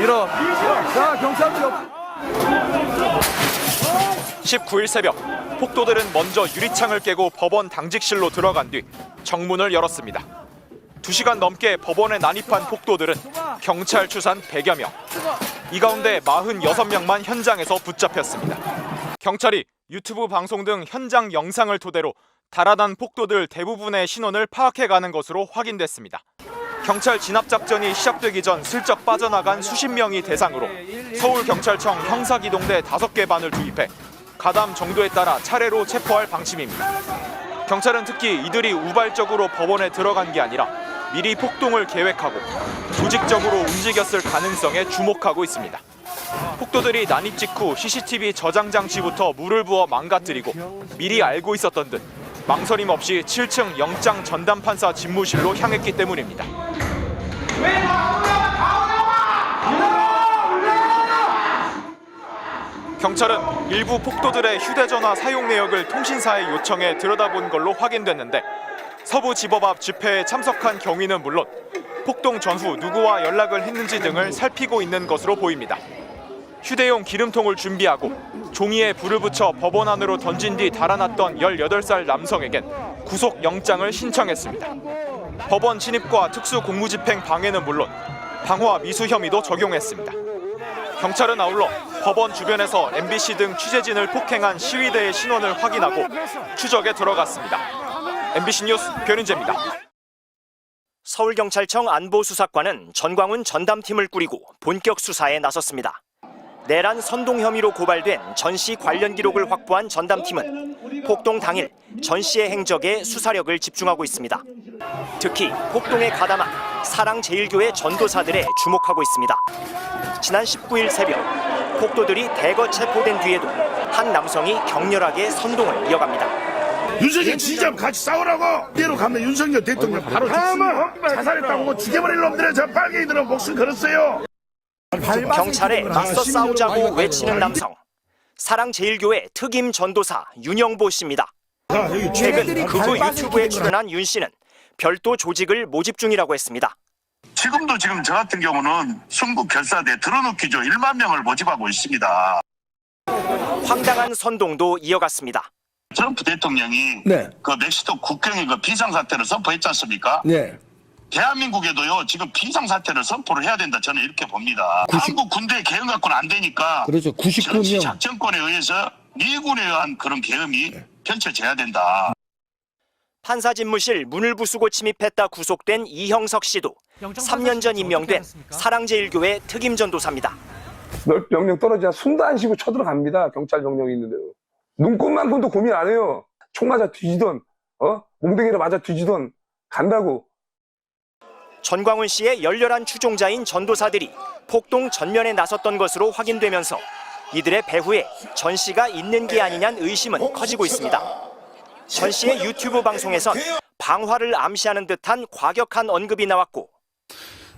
밀어. 자, 경찰들 옆. 19일 새벽 폭도들은 먼저 유리창을 깨고 법원 당직실로 들어간 뒤 정문을 열었습니다. 2시간 넘게 법원에 난입한 폭도들은 경찰 추산 100여 명. 이 가운데 46명만 현장에서 붙잡혔습니다. 경찰이 유튜브 방송 등 현장 영상을 토대로 달아난 폭도들 대부분의 신원을 파악해가는 것으로 확인됐습니다. 경찰 진압작전이 시작되기 전 슬쩍 빠져나간 수십 명이 대상으로 서울경찰청 형사기동대 5개 반을 투입해 가담 정도에 따라 차례로 체포할 방침입니다. 경찰은 특히 이들이 우발적으로 법원에 들어간 게 아니라 미리 폭동을 계획하고 조직적으로 움직였을 가능성에 주목하고 있습니다. 폭도들이 난입 직후 CCTV 저장 장치부터 물을 부어 망가뜨리고 미리 알고 있었던 듯 망설임 없이 7층 영장 전담판사 집무실로 향했기 때문입니다. 경찰은 일부 폭도들의 휴대전화 사용 내역을 통신사에 요청해 들여다본 걸로 확인됐는데 서부지법 앞 집회에 참석한 경위는 물론 폭동 전후 누구와 연락을 했는지 등을 살피고 있는 것으로 보입니다. 휴대용 기름통을 준비하고 종이에 불을 붙여 법원 안으로 던진 뒤 달아났던 18살 남성에겐 구속영장을 신청했습니다. 법원 침입과 특수공무집행 방해는 물론 방화 미수 혐의도 적용했습니다. 경찰은 아울러 법원 주변에서 MBC 등 취재진을 폭행한 시위대의 신원을 확인하고 추적에 들어갔습니다. MBC 뉴스 변인재입니다. 서울경찰청 안보수사과는 전광훈 전담팀을 꾸리고 본격 수사에 나섰습니다. 내란 선동 혐의로 고발된 전 씨 관련 기록을 확보한 전담팀은 폭동 당일 전 씨의 행적에 수사력을 집중하고 있습니다. 특히 폭동에 가담한 사랑제일교회 전도사들에 주목하고 있습니다. 지난 19일 새벽 폭도들이 대거 체포된 뒤에도 한 남성이 격렬하게 선동을 이어갑니다. 윤석열 지지하면 같이 싸우라고. 이대로 가면 윤석열 대통령 바로 자살했다고 뭐 죽여버릴 놈들의 저 빨갱이들은 목숨 걸었어요. 경찰에 맞서 싸우자고 외치는 남성. 사랑제일교회 특임 전도사 윤영보 씨입니다. 최근 극우 유튜브에 출연한 윤 씨는 별도 조직을 모집 중이라고 했습니다. 지금도 저 같은 경우는 순국 결사대 들어놓기죠. 1만 명을 모집하고 있습니다. 황당한 선동도 이어갔습니다. 트럼프 대통령이 그 멕시코 국경에 그 비상사태를 선포했지 않습니까? 네. 대한민국에도요 지금 비상사태를 선포를 해야 된다 저는 이렇게 봅니다. 한국 군대 계엄 갖고는 안 되니까 그렇죠. 99명. 작전권에 의해서 미군에 의한 그런 계엄이 펼쳐져야 된다. 판사 집무실 문을 부수고 침입했다 구속된 이형석 씨도 3년 전 임명된 사랑제일교회 특임 전도사입니다. 명령 떨어지자 숨도 안 쉬고 쳐들어갑니다. 경찰 명령이 있는데요. 눈꽃만큼도 고민 안 해요. 총 맞아 뒤지던 몽둥이로 맞아 뒤지던 간다고. 전광훈 씨의 열렬한 추종자인 전도사들이 폭동 전면에 나섰던 것으로 확인되면서 이들의 배후에 전 씨가 있는 게 아니냐는 의심은 커지고 있습니다. 전 씨의 유튜브 방송에선 방화를 암시하는 듯한 과격한 언급이 나왔고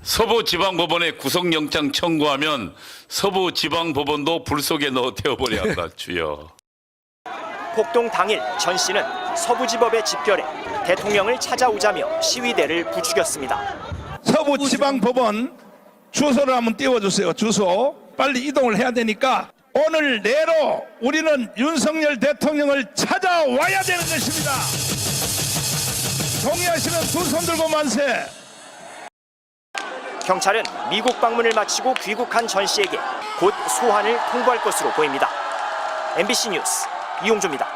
서부지방법원에 구속영장 청구하면 서부지방법원도 불 속에 넣어 태워버려야 한다 주여. 폭동 당일 전 씨는 서부지법에 집결해 대통령을 찾아오자며 시위대를 부추겼습니다. 서부지방법원 주소를 한번 띄워주세요. 주소 빨리 이동을 해야 되니까 오늘 내로 우리는 윤석열 대통령을 찾아와야 되는 것입니다. 동의하시면 두 손 들고 만세. 경찰은 미국 방문을 마치고 귀국한 전 씨에게 곧 소환을 통보할 것으로 보입니다. MBC 뉴스 이용조입니다.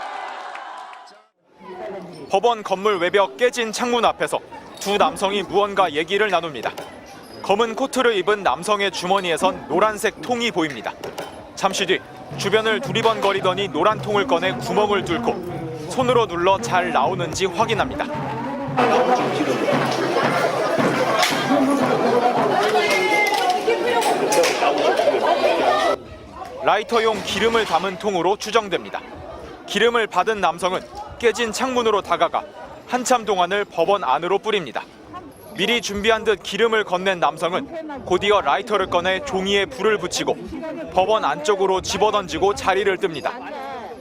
법원 건물 외벽 깨진 창문 앞에서 두 남성이 무언가 얘기를 나눕니다. 검은 코트를 입은 남성의 주머니에선 노란색 통이 보입니다. 잠시 뒤 주변을 두리번거리더니 노란 통을 꺼내 구멍을 뚫고 손으로 눌러 잘 나오는지 확인합니다. 라이터용 기름을 담은 통으로 추정됩니다. 기름을 받은 남성은 깨진 창문으로 다가가 한참 동안을 법원 안으로 뿌립니다. 미리 준비한 듯 기름을 건넨 남성은 곧이어 라이터를 꺼내 종이에 불을 붙이고 법원 안쪽으로 집어던지고 자리를 뜹니다.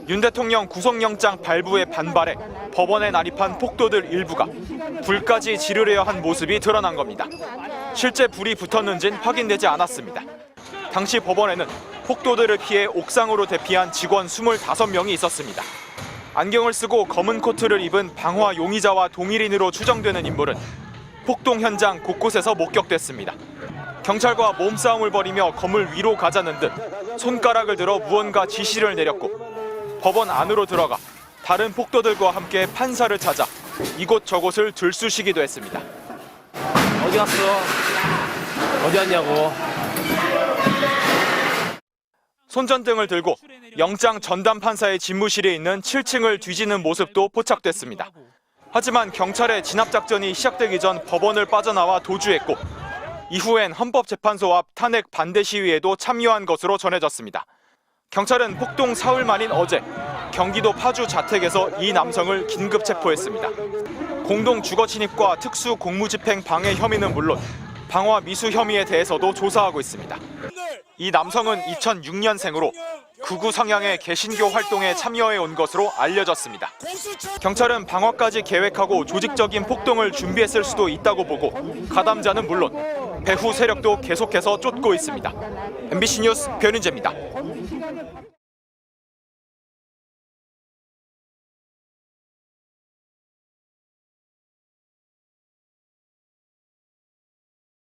윤 대통령 구속영장 발부에 반발해 법원에 난입한 폭도들 일부가 불까지 지르려 한 모습이 드러난 겁니다. 실제 불이 붙었는지는 확인되지 않았습니다. 당시 법원에는 폭도들을 피해 옥상으로 대피한 직원 25명이 있었습니다. 안경을 쓰고 검은 코트를 입은 방화 용의자와 동일인으로 추정되는 인물은 폭동 현장 곳곳에서 목격됐습니다. 경찰과 몸싸움을 벌이며 검을 위로 가자는 듯 손가락을 들어 무언가 지시를 내렸고 법원 안으로 들어가 다른 폭도들과 함께 판사를 찾아 이곳저곳을 들쑤시기도 했습니다. 어디 갔어? 어디 왔냐고. 손전등을 들고 영장 전담 판사의 집무실에 있는 7층을 뒤지는 모습도 포착됐습니다. 하지만 경찰의 진압작전이 시작되기 전 법원을 빠져나와 도주했고 이후엔 헌법재판소 앞 탄핵 반대 시위에도 참여한 것으로 전해졌습니다. 경찰은 폭동 사흘 만인 어제 경기도 파주 자택에서 이 남성을 긴급 체포했습니다. 공동 주거 침입과 특수 공무집행 방해 혐의는 물론 방화 미수 혐의에 대해서도 조사하고 있습니다. 이 남성은 2006년생으로 극우 성향의 개신교 활동에 참여해 온 것으로 알려졌습니다. 경찰은 방화까지 계획하고 조직적인 폭동을 준비했을 수도 있다고 보고 가담자는 물론 배후 세력도 계속해서 쫓고 있습니다. MBC 뉴스 변윤재입니다.